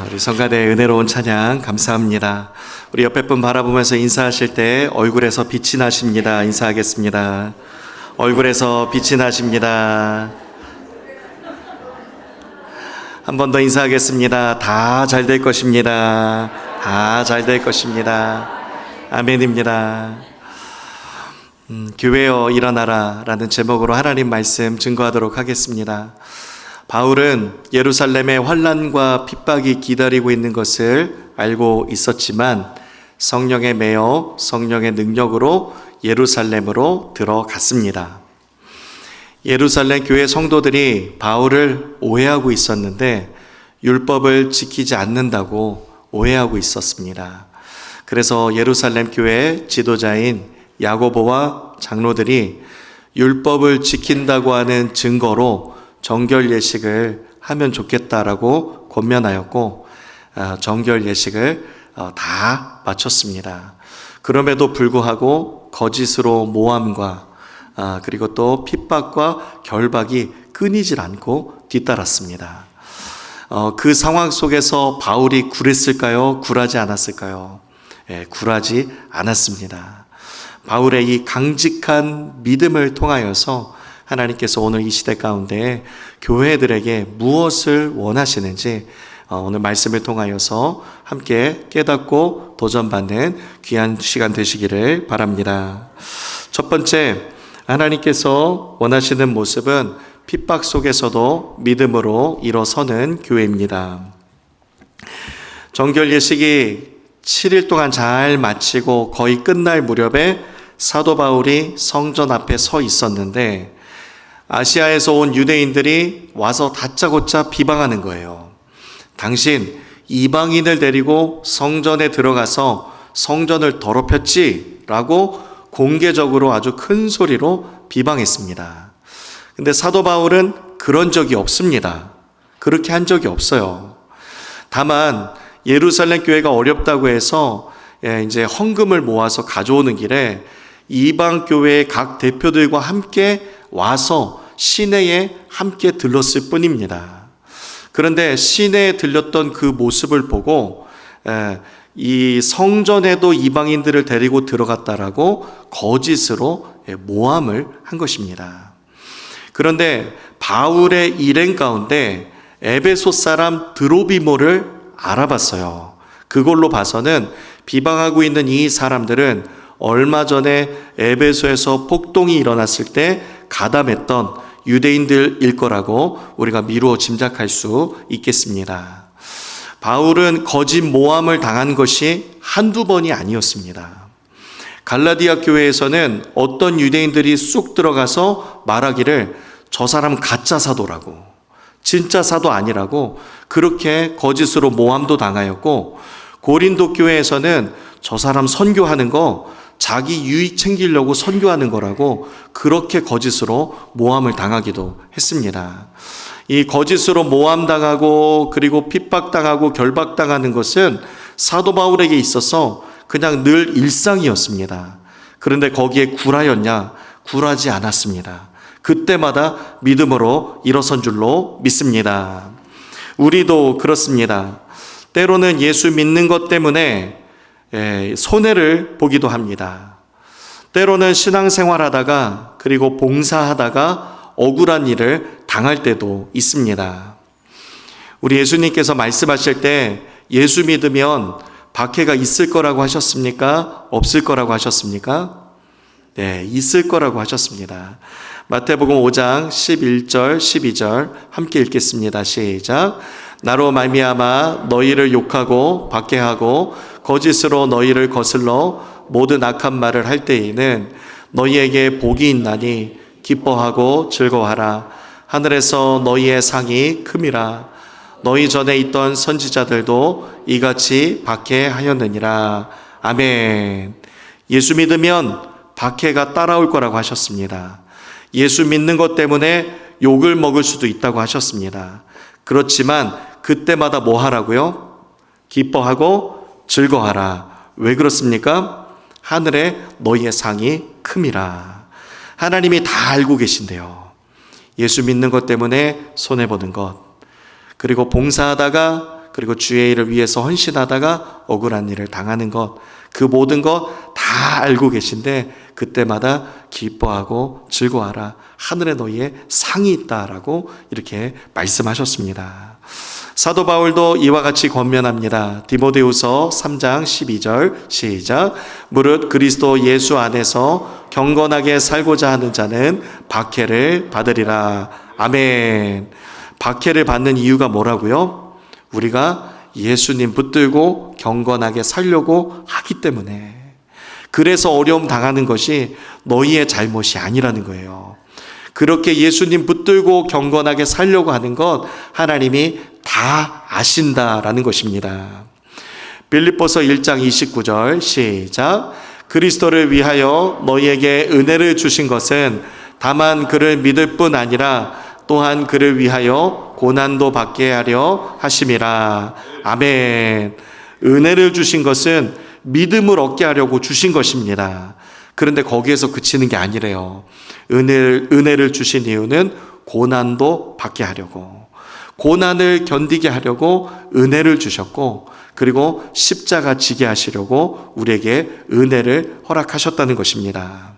우리 성가대의 은혜로운 찬양 감사합니다. 우리 옆에 분 바라보면서 인사하실 때 얼굴에서 빛이 나십니다. 인사하겠습니다. 얼굴에서 빛이 나십니다. 한 번 더 인사하겠습니다. 다 잘 될 것입니다. 다 잘 될 것입니다. 아멘입니다. 교회여 일어나라 라는 제목으로 하나님 말씀 증거하도록 하겠습니다. 바울은 예루살렘의 환난과 핍박이 기다리고 있는 것을 알고 있었지만 성령에 매여 성령의 능력으로 예루살렘으로 들어갔습니다. 예루살렘 교회 성도들이 바울을 오해하고 있었는데 율법을 지키지 않는다고 오해하고 있었습니다. 그래서 예루살렘 교회 지도자인 야고보와 장로들이 율법을 지킨다고 하는 증거로 정결 예식을 하면 좋겠다라고 권면하였고 정결 예식을 다 마쳤습니다. 그럼에도 불구하고 거짓으로 모함과 그리고 또 핍박과 결박이 끊이질 않고 뒤따랐습니다. 그 상황 속에서 바울이 굴했을까요? 굴하지 않았을까요? 굴하지 않았습니다. 바울의 이 강직한 믿음을 통하여서 하나님께서 오늘 이 시대 가운데 교회들에게 무엇을 원하시는지 오늘 말씀을 통하여서 함께 깨닫고 도전받는 귀한 시간 되시기를 바랍니다. 첫 번째, 하나님께서 원하시는 모습은 핍박 속에서도 믿음으로 일어서는 교회입니다. 정결 예식이 7일 동안 잘 마치고 거의 끝날 무렵에 사도 바울이 성전 앞에 서 있었는데 아시아에서 온 유대인들이 와서 다짜고짜 비방하는 거예요. 당신 이방인을 데리고 성전에 들어가서 성전을 더럽혔지? 라고 공개적으로 아주 큰 소리로 비방했습니다. 근데 사도 바울은 그런 적이 없습니다. 그렇게 한 적이 없어요. 다만 예루살렘 교회가 어렵다고 해서 이제 헌금을 모아서 가져오는 길에 이방 교회의 각 대표들과 함께 와서 시내에 함께 들렀을 뿐입니다. 그런데 시내에 들렸던 그 모습을 보고 이 성전에도 이방인들을 데리고 들어갔다라고 거짓으로 모함을 한 것입니다. 그런데 바울의 일행 가운데 에베소 사람 드로비모를 알아봤어요. 그걸로 봐서는 비방하고 있는 이 사람들은 얼마 전에 에베소에서 폭동이 일어났을 때 가담했던 유대인들일 거라고 우리가 미루어 짐작할 수 있겠습니다. 바울은 거짓 모함을 당한 것이 한두 번이 아니었습니다. 갈라디아 교회에서는 어떤 유대인들이 쑥 들어가서 말하기를 저 사람 가짜 사도라고, 진짜 사도 아니라고 그렇게 거짓으로 모함도 당하였고, 고린도 교회에서는 저 사람 선교하는 거 자기 유익 챙기려고 선교하는 거라고 그렇게 거짓으로 모함을 당하기도 했습니다. 이 거짓으로 모함당하고 그리고 핍박당하고 결박당하는 것은 사도 바울에게 있어서 그냥 늘 일상이었습니다. 그런데 거기에 굴하였냐? 굴하지 않았습니다. 그때마다 믿음으로 일어선 줄로 믿습니다. 우리도 그렇습니다. 때로는 예수 믿는 것 때문에 손해를 보기도 합니다. 때로는 신앙생활하다가 그리고 봉사하다가 억울한 일을 당할 때도 있습니다. 우리 예수님께서 말씀하실 때 예수 믿으면 박해가 있을 거라고 하셨습니까? 없을 거라고 하셨습니까? 네, 있을 거라고 하셨습니다. 마태복음 5장 11절 12절 함께 읽겠습니다. 시작. 나로 말미암아 너희를 욕하고 박해하고 거짓으로 너희를 거슬러 모든 악한 말을 할 때에는 너희에게 복이 있나니 기뻐하고 즐거워하라. 하늘에서 너희의 상이 큼이라. 너희 전에 있던 선지자들도 이같이 박해하였느니라. 아멘. 예수 믿으면 박해가 따라올 거라고 하셨습니다. 예수 믿는 것 때문에 욕을 먹을 수도 있다고 하셨습니다. 그렇지만 그때마다 뭐 하라고요? 기뻐하고 즐거워하라. 왜 그렇습니까? 하늘에 너희의 상이 큼이라. 하나님이 다 알고 계신데요. 예수 믿는 것 때문에 손해보는 것, 그리고 봉사하다가 그리고 주의 일을 위해서 헌신하다가 억울한 일을 당하는 것, 그 모든 것 다 알고 계신데 그때마다 기뻐하고 즐거워하라. 하늘에 너희의 상이 있다라고 이렇게 말씀하셨습니다. 사도 바울도 이와 같이 권면합니다. 디모데후서 3장 12절 시작. 무릇 그리스도 예수 안에서 경건하게 살고자 하는 자는 박해를 받으리라. 아멘. 박해를 받는 이유가 뭐라고요? 우리가 예수님 붙들고 경건하게 살려고 하기 때문에, 그래서 어려움 당하는 것이 너희의 잘못이 아니라는 거예요. 그렇게 예수님 붙들고 경건하게 살려고 하는 것 하나님이 다 아신다라는 것입니다. 빌립보서 1장 29절 시작. 그리스도를 위하여 너희에게 은혜를 주신 것은 다만 그를 믿을 뿐 아니라 또한 그를 위하여 고난도 받게 하려 하심이라. 아멘. 은혜를 주신 것은 믿음을 얻게 하려고 주신 것입니다. 그런데 거기에서 그치는 게 아니래요. 은혜를 주신 이유는 고난도 받게 하려고, 고난을 견디게 하려고 은혜를 주셨고, 그리고 십자가 지게 하시려고 우리에게 은혜를 허락하셨다는 것입니다.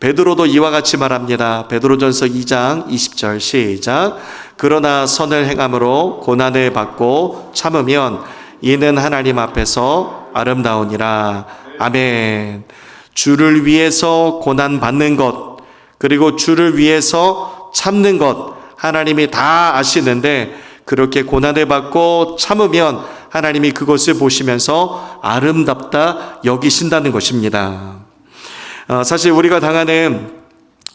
베드로도 이와 같이 말합니다. 베드로전서 2장 20절 시작. 그러나 선을 행함으로 고난을 받고 참으면 이는 하나님 앞에서 아름다우니라. 아멘. 주를 위해서 고난 받는 것, 그리고 주를 위해서 참는 것 하나님이 다 아시는데, 그렇게 고난을 받고 참으면 하나님이 그것을 보시면서 아름답다 여기신다는 것입니다. 사실 우리가 당하는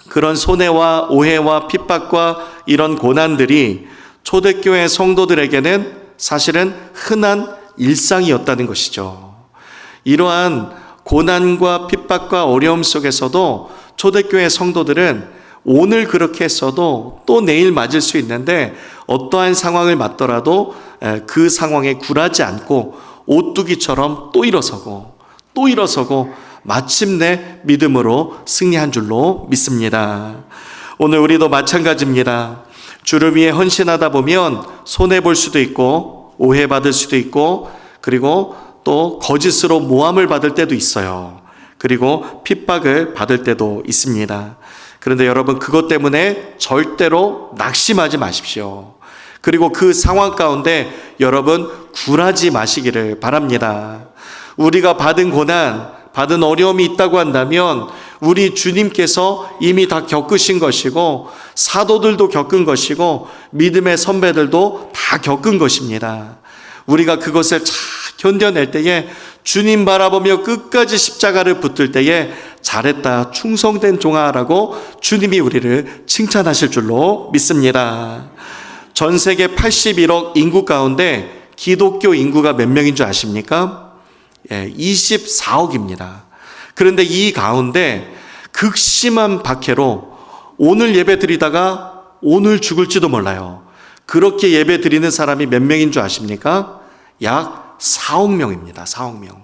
그런 손해와 오해와 핍박과 이런 고난들이 초대교회 성도들에게는 사실은 흔한 일상이었다는 것이죠. 이러한 고난과 핍박과 어려움 속에서도 초대교회 성도들은 오늘 그렇게 했어도 또 내일 맞을 수 있는데, 어떠한 상황을 맞더라도 그 상황에 굴하지 않고 오뚜기처럼 또 일어서고 또 일어서고 마침내 믿음으로 승리한 줄로 믿습니다. 오늘 우리도 마찬가지입니다. 주를 위해 헌신하다 보면 손해볼 수도 있고 오해받을 수도 있고, 그리고 또 거짓으로 모함을 받을 때도 있어요. 그리고 핍박을 받을 때도 있습니다. 그런데 여러분, 그것 때문에 절대로 낙심하지 마십시오. 그리고 그 상황 가운데 여러분 굴하지 마시기를 바랍니다. 우리가 받은 고난, 받은 어려움이 있다고 한다면 우리 주님께서 이미 다 겪으신 것이고, 사도들도 겪은 것이고, 믿음의 선배들도 다 겪은 것입니다. 우리가 그것을 잘 견뎌낼 때에, 주님 바라보며 끝까지 십자가를 붙들 때에 잘했다, 충성된 종아라고 주님이 우리를 칭찬하실 줄로 믿습니다. 전 세계 81억 인구 가운데 기독교 인구가 몇 명인 줄 아십니까? 24억입니다. 그런데 이 가운데 극심한 박해로 오늘 예배 드리다가 오늘 죽을지도 몰라요. 그렇게 예배 드리는 사람이 몇 명인 줄 아십니까? 약 4억 명입니다. 4억 명.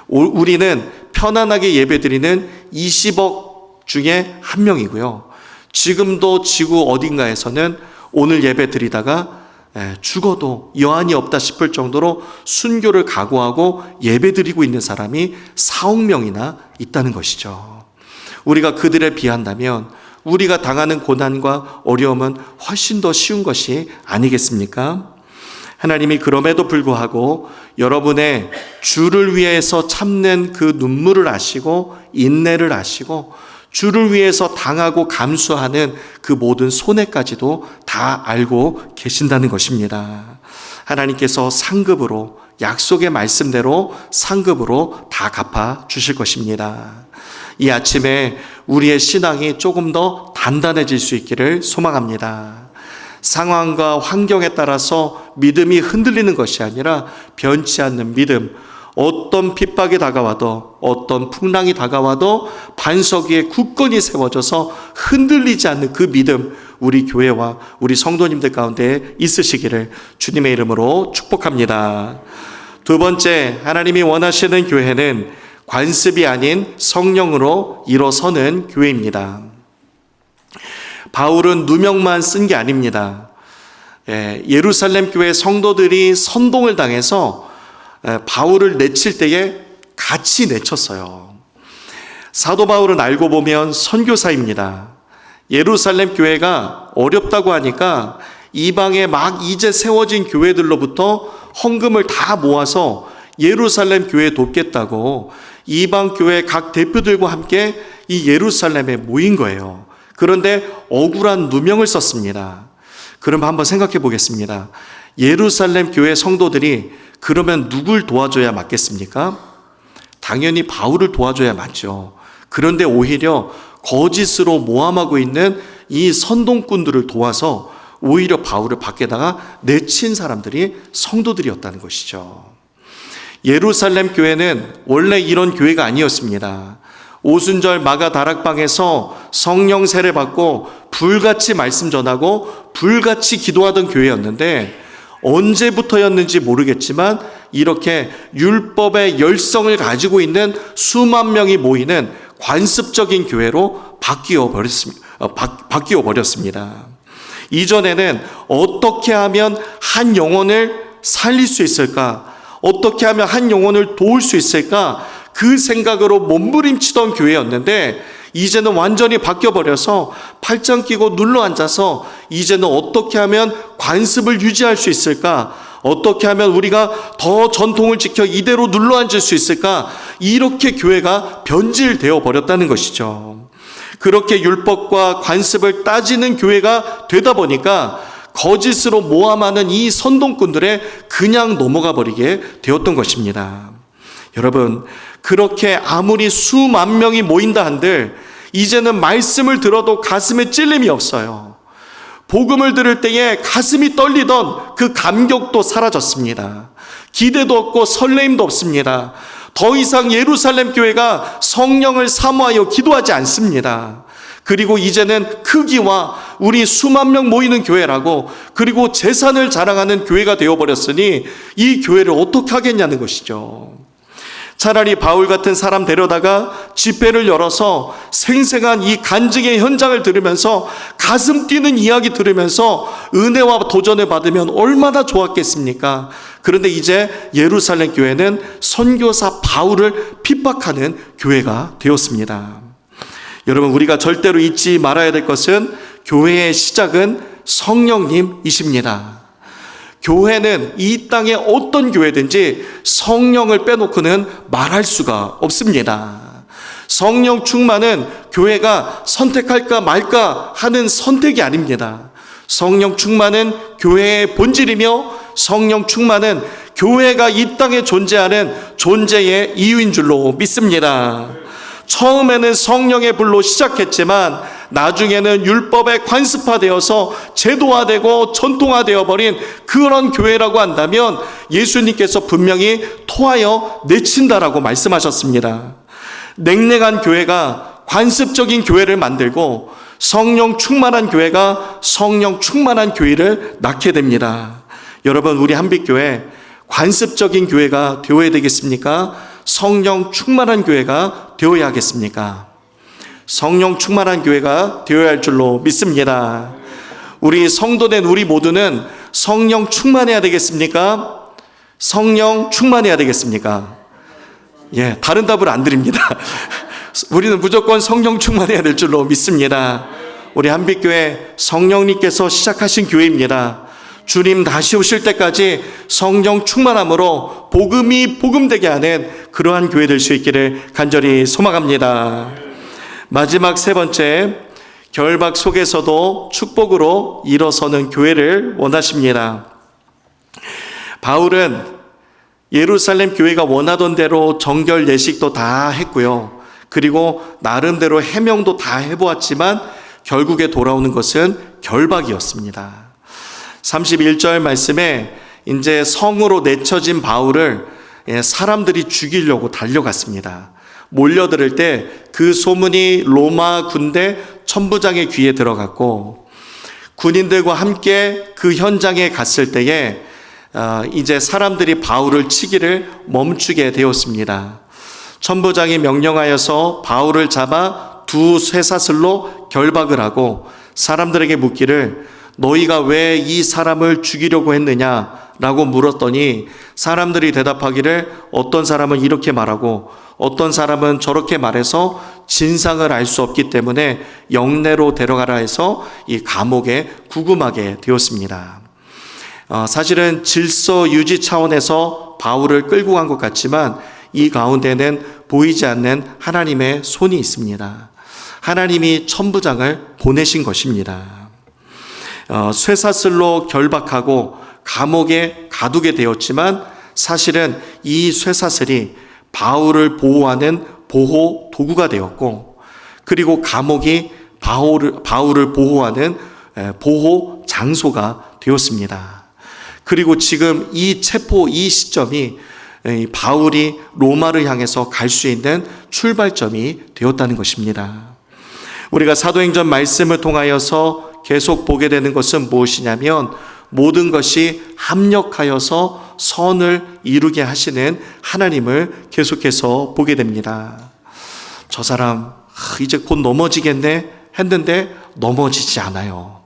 우리는 편안하게 예배 드리는 20억 중에 한 명이고요. 지금도 지구 어딘가에서는 오늘 예배 드리다가 죽어도 여한이 없다 싶을 정도로 순교를 각오하고 예배 드리고 있는 사람이 4억 명이나 있다는 것이죠. 우리가 그들에 비한다면 우리가 당하는 고난과 어려움은 훨씬 더 쉬운 것이 아니겠습니까? 하나님이 그럼에도 불구하고 여러분의 주를 위해서 참는 그 눈물을 아시고 인내를 아시고 주를 위해서 당하고 감수하는 그 모든 손해까지도 다 알고 계신다는 것입니다. 하나님께서 상급으로, 약속의 말씀대로 상급으로 다 갚아 주실 것입니다. 이 아침에 우리의 신앙이 조금 더 단단해질 수 있기를 소망합니다. 상황과 환경에 따라서 믿음이 흔들리는 것이 아니라 변치 않는 믿음, 어떤 핍박이 다가와도 어떤 풍랑이 다가와도 반석 위에 굳건히 세워져서 흔들리지 않는 그 믿음, 우리 교회와 우리 성도님들 가운데 있으시기를 주님의 이름으로 축복합니다. 두 번째, 하나님이 원하시는 교회는 관습이 아닌 성령으로 일어서는 교회입니다. 바울은 누명만 쓴 게 아닙니다. 예루살렘 교회 성도들이 선동을 당해서 바울을 내칠 때에 같이 내쳤어요. 사도 바울은 알고 보면 선교사입니다. 예루살렘 교회가 어렵다고 하니까 이방에 막 이제 세워진 교회들로부터 헌금을 다 모아서 예루살렘 교회에 돕겠다고 이방 교회 각 대표들과 함께 이 예루살렘에 모인 거예요. 그런데 억울한 누명을 썼습니다. 그럼 한번 생각해 보겠습니다. 예루살렘 교회 성도들이 그러면 누굴 도와줘야 맞겠습니까? 당연히 바울을 도와줘야 맞죠. 그런데 오히려 거짓으로 모함하고 있는 이 선동꾼들을 도와서 오히려 바울을 밖에다가 내친 사람들이 성도들이었다는 것이죠. 예루살렘 교회는 원래 이런 교회가 아니었습니다. 오순절 마가 다락방에서 성령 세례 받고 불같이 말씀 전하고 불같이 기도하던 교회였는데, 언제부터였는지 모르겠지만 이렇게 율법의 열성을 가지고 있는 수만 명이 모이는 관습적인 교회로 바뀌어 버렸습니다. 이전에는 어떻게 하면 한 영혼을 살릴 수 있을까? 어떻게 하면 한 영혼을 도울 수 있을까? 그 생각으로 몸부림치던 교회였는데, 이제는 완전히 바뀌어버려서 팔짱 끼고 눌러 앉아서 이제는 어떻게 하면 관습을 유지할 수 있을까? 어떻게 하면 우리가 더 전통을 지켜 이대로 눌러 앉을 수 있을까? 이렇게 교회가 변질되어 버렸다는 것이죠. 그렇게 율법과 관습을 따지는 교회가 되다 보니까 거짓으로 모함하는 이 선동꾼들에 그냥 넘어가 버리게 되었던 것입니다. 여러분, 그렇게 아무리 수만 명이 모인다 한들 이제는 말씀을 들어도 가슴에 찔림이 없어요. 복음을 들을 때에 가슴이 떨리던 그 감격도 사라졌습니다. 기대도 없고 설레임도 없습니다. 더 이상 예루살렘 교회가 성령을 사모하여 기도하지 않습니다. 그리고 이제는 크기와 우리 수만 명 모이는 교회라고, 그리고 재산을 자랑하는 교회가 되어버렸으니 이 교회를 어떻게 하겠냐는 것이죠. 차라리 바울 같은 사람 데려다가 집회를 열어서 생생한 이 간증의 현장을 들으면서 가슴 뛰는 이야기 들으면서 은혜와 도전을 받으면 얼마나 좋았겠습니까? 그런데 이제 예루살렘 교회는 선교사 바울을 핍박하는 교회가 되었습니다. 여러분, 우리가 절대로 잊지 말아야 될 것은 교회의 시작은 성령님이십니다. 교회는 이 땅에 어떤 교회든지 성령을 빼놓고는 말할 수가 없습니다. 성령 충만은 교회가 선택할까 말까 하는 선택이 아닙니다. 성령 충만은 교회의 본질이며 성령 충만은 교회가 이 땅에 존재하는 존재의 이유인 줄로 믿습니다. 처음에는 성령의 불로 시작했지만 나중에는 율법에 관습화되어서 제도화되고 전통화되어 버린 그런 교회라고 한다면 예수님께서 분명히 토하여 내친다라고 말씀하셨습니다. 냉랭한 교회가 관습적인 교회를 만들고 성령 충만한 교회가 성령 충만한 교회를 낳게 됩니다. 여러분, 우리 한빛교회 관습적인 교회가 되어야 되겠습니까? 성령 충만한 교회가 되어야 하겠습니까? 성령 충만한 교회가 되어야 할 줄로 믿습니다. 우리 성도된 우리 모두는 성령 충만해야 되겠습니까? 성령 충만해야 되겠습니까? 예, 다른 답을 안 드립니다. 우리는 무조건 성령 충만해야 될 줄로 믿습니다. 우리 한빛교회 성령님께서 시작하신 교회입니다. 주님 다시 오실 때까지 성령 충만함으로 복음이 복음되게 하는 그러한 교회 될 수 있기를 간절히 소망합니다. 마지막 세 번째, 결박 속에서도 축복으로 일어서는 교회를 원하십니다. 바울은 예루살렘 교회가 원하던 대로 정결 예식도 다 했고요. 그리고 나름대로 해명도 다 해보았지만 결국에 돌아오는 것은 결박이었습니다. 31절 말씀에 이제 성으로 내쳐진 바울을 사람들이 죽이려고 달려갔습니다. 몰려들을 때 그 소문이 로마 군대 천부장의 귀에 들어갔고, 군인들과 함께 그 현장에 갔을 때에 이제 사람들이 바울을 치기를 멈추게 되었습니다. 천부장이 명령하여서 바울을 잡아 두 쇠사슬로 결박을 하고 사람들에게 묻기를 너희가 왜 이 사람을 죽이려고 했느냐라고 물었더니 사람들이 대답하기를 어떤 사람은 이렇게 말하고 어떤 사람은 저렇게 말해서 진상을 알 수 없기 때문에 영내로 데려가라 해서 이 감옥에 구금하게 되었습니다. 사실은 질서 유지 차원에서 바울을 끌고 간 것 같지만 이 가운데는 보이지 않는 하나님의 손이 있습니다. 하나님이 천부장을 보내신 것입니다. 쇠사슬로 결박하고 감옥에 가두게 되었지만 사실은 이 쇠사슬이 바울을 보호하는 보호 도구가 되었고, 그리고 감옥이 바울을 보호하는 보호 장소가 되었습니다. 그리고 지금 이 체포, 이 시점이 바울이 로마를 향해서 갈 수 있는 출발점이 되었다는 것입니다. 우리가 사도행전 말씀을 통하여서 계속 보게 되는 것은 무엇이냐면 모든 것이 합력하여서 선을 이루게 하시는 하나님을 계속해서 보게 됩니다. 저 사람 이제 곧 넘어지겠네 했는데 넘어지지 않아요.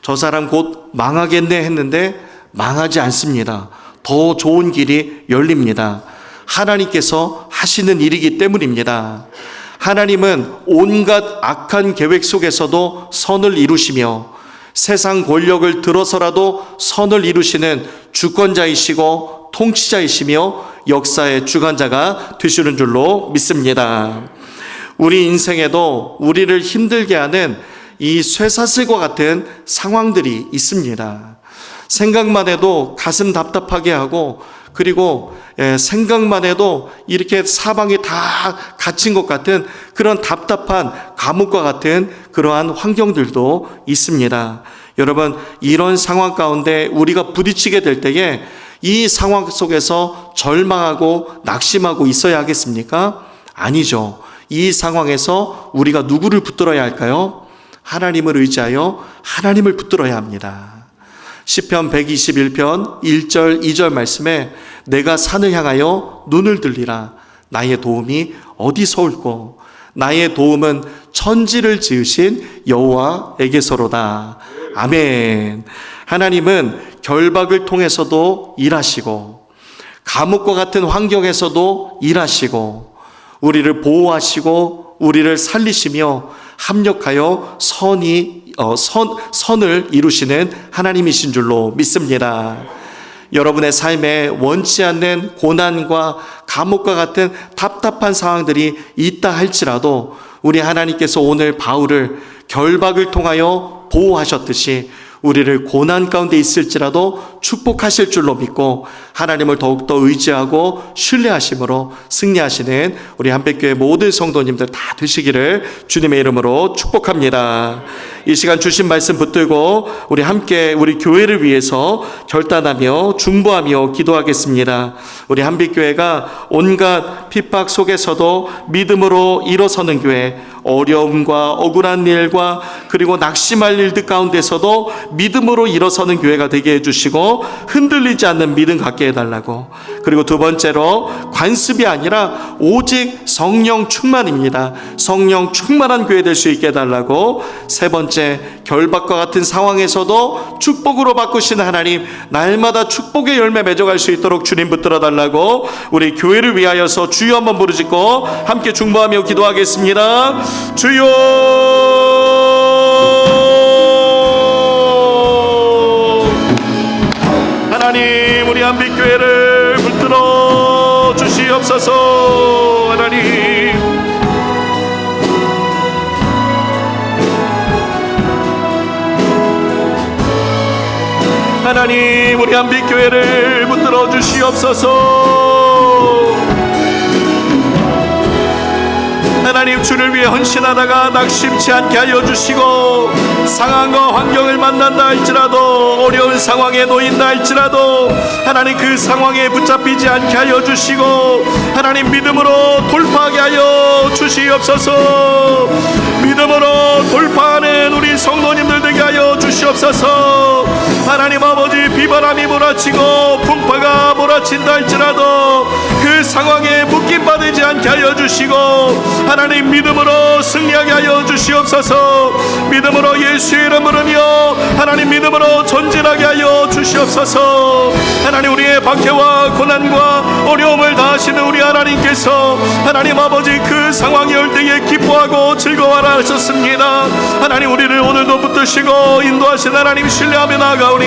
저 사람 곧 망하겠네 했는데 망하지 않습니다. 더 좋은 길이 열립니다. 하나님께서 하시는 일이기 때문입니다. 하나님은 온갖 악한 계획 속에서도 선을 이루시며 세상 권력을 들어서라도 선을 이루시는 주권자이시고 통치자이시며 역사의 주관자가 되시는 줄로 믿습니다. 우리 인생에도 우리를 힘들게 하는 이 쇠사슬과 같은 상황들이 있습니다. 생각만 해도 가슴 답답하게 하고, 그리고 생각만 해도 이렇게 사방이 다 갇힌 것 같은 그런 답답한 감옥과 같은 그러한 환경들도 있습니다. 여러분, 이런 상황 가운데 우리가 부딪히게 될 때에 이 상황 속에서 절망하고 낙심하고 있어야 하겠습니까? 아니죠. 이 상황에서 우리가 누구를 붙들어야 할까요? 하나님을 의지하여 하나님을 붙들어야 합니다. 시편 121편 1절 2절 말씀에 내가 산을 향하여 눈을 들리라. 나의 도움이 어디서 올꼬? 나의 도움은 천지를 지으신 여호와에게서로다. 아멘. 하나님은 결박을 통해서도 일하시고 감옥과 같은 환경에서도 일하시고 우리를 보호하시고 우리를 살리시며 합력하여 선을 이루시는 하나님이신 줄로 믿습니다. 여러분의 삶에 원치 않는 고난과 감옥과 같은 답답한 상황들이 있다 할지라도 우리 하나님께서 오늘 바울을 결박을 통하여 보호하셨듯이 우리를 고난 가운데 있을지라도 축복하실 줄로 믿고 하나님을 더욱더 의지하고 신뢰하심으로 승리하시는 우리 한백교회 모든 성도님들 다 되시기를 주님의 이름으로 축복합니다. 이 시간 주신 말씀 붙들고 우리 함께 우리 교회를 위해서 결단하며 중보하며 기도하겠습니다. 우리 한빛교회가 온갖 핍박 속에서도 믿음으로 일어서는 교회, 어려움과 억울한 일과 그리고 낙심할 일들 가운데서도 믿음으로 일어서는 교회가 되게 해주시고 흔들리지 않는 믿음 갖게 해달라고, 그리고 두 번째로 관습이 아니라 오직 성령 충만입니다. 성령 충만한 교회 될 수 있게 해달라고, 세 번째 결박과 같은 상황에서도 축복으로 바꾸시는 하나님, 날마다 축복의 열매 맺어갈 수 있도록 주님 붙들어 달라고 우리 교회를 위하여서 주여 한번 부르짖고 함께 중보하며 기도하겠습니다. 주여, 하나님, 우리 한빛교회를 붙들어 주시옵소서. 하나님, 우리 한빛교회를 붙들어 주시옵소서. 하나님, 주를 위해 헌신하다가 낙심치 않게 하여 주시고, 상황과 환경을 만난다 할지라도, 어려운 상황에 놓인다 할지라도 하나님 그 상황에 붙잡히지 않게 하여 주시고, 하나님 믿음으로 돌파하게 하여 주시옵소서. 믿음으로 돌파하는 우리 성도님들 되게 하여 주시옵소서. 하나님 아버지 비바람이 몰아치고 풍파가 몰아친다 할지라도 그 상황에 묶임받지 않게 하여 주시고 하나님 믿음으로 승리하게 하여 주시옵소서. 믿음으로 예수의 이름 부르며 하나님 믿음으로 전진하게 하여 주시옵소서. 하나님 우리의 박해와 고난과 어려움을 다하시는 우리 하나님께서 하나님 아버지 그 상황이 올 때에 기뻐하고 즐거워하라 하셨습니다. 하나님 우리를 오늘도 붙드시고 인도하신 하나님 신뢰하며 나아가오니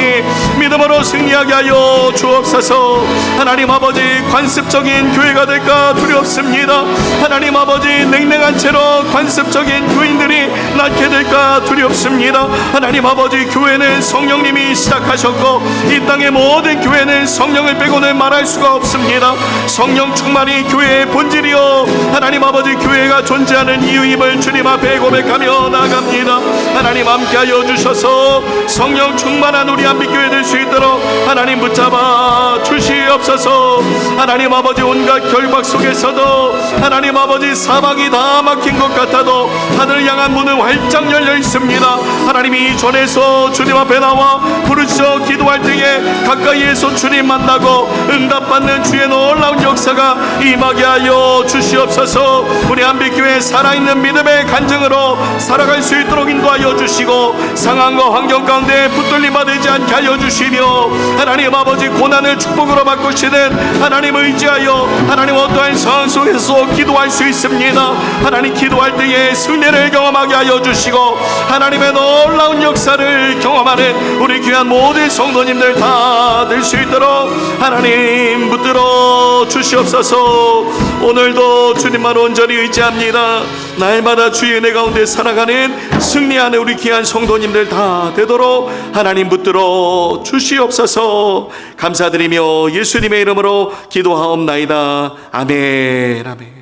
믿음으로 승리하게 하여 주옵소서. 하나님 아버지 관습적인 교회가 될까 두렵습니다. 하나님 아버지 냉랭한 채로 관습적인 교인들이 낳게 될까 두렵습니다. 하나님 아버지 교회는 성령님이 시작하셨고 이 땅의 모든 교회는 성령을 빼고는 말할 수가 없습니다. 성령 충만이 교회의 본질이요 하나님 아버지 교회가 존재하는 이유임을 주님 앞에 고백하며 나아갑니다. 하나님 함께하여 주셔서 성령 충만한 우리 한빛교회 될 수 있도록 하나님 붙잡아 주시옵소서. 하나님 아버지 온갖 결박 속에서도 하나님 아버지 사막이 다 막힌 것 같아도 하늘을 향한 문은 활짝 열려 있습니다. 하나님이 이 전에서 주님 앞에 나와 부르짖어 기도할 때에 가까이에서 주님 만나고 응답받는 주의 놀라운 역사가 임하게 하여 주시옵소서. 우리 한빛교회 살아있는 믿음의 간증으로 살아갈 수 있도록 인도하여 주시고 상황과 환경 가운데 붙들림 받지 않게 하여 주시며 하나님 아버지 고난을 축복으로 바꾸시는 하나님 의지하여 하나님 어떠한 상황 속에서 기도할 수 있습니다. 하나님 기도할 때에 승리를 경험하게 하여 주시고 하나님의 놀라운 역사를 경험하는 우리 귀한 모든 성도님들 다 될 수 있도록 하나님 붙들어 주시옵소서. 오늘도 주님만 온전히 의지합니다. 날마다 주의 은혜 가운데 살아가는 승리하는 우리 귀한 성도님들 다 되도록 하나님 붙들어 주시옵소서. 감사드리며 예수님의 이름으로 기도하옵나이다. 아멘. 아멘.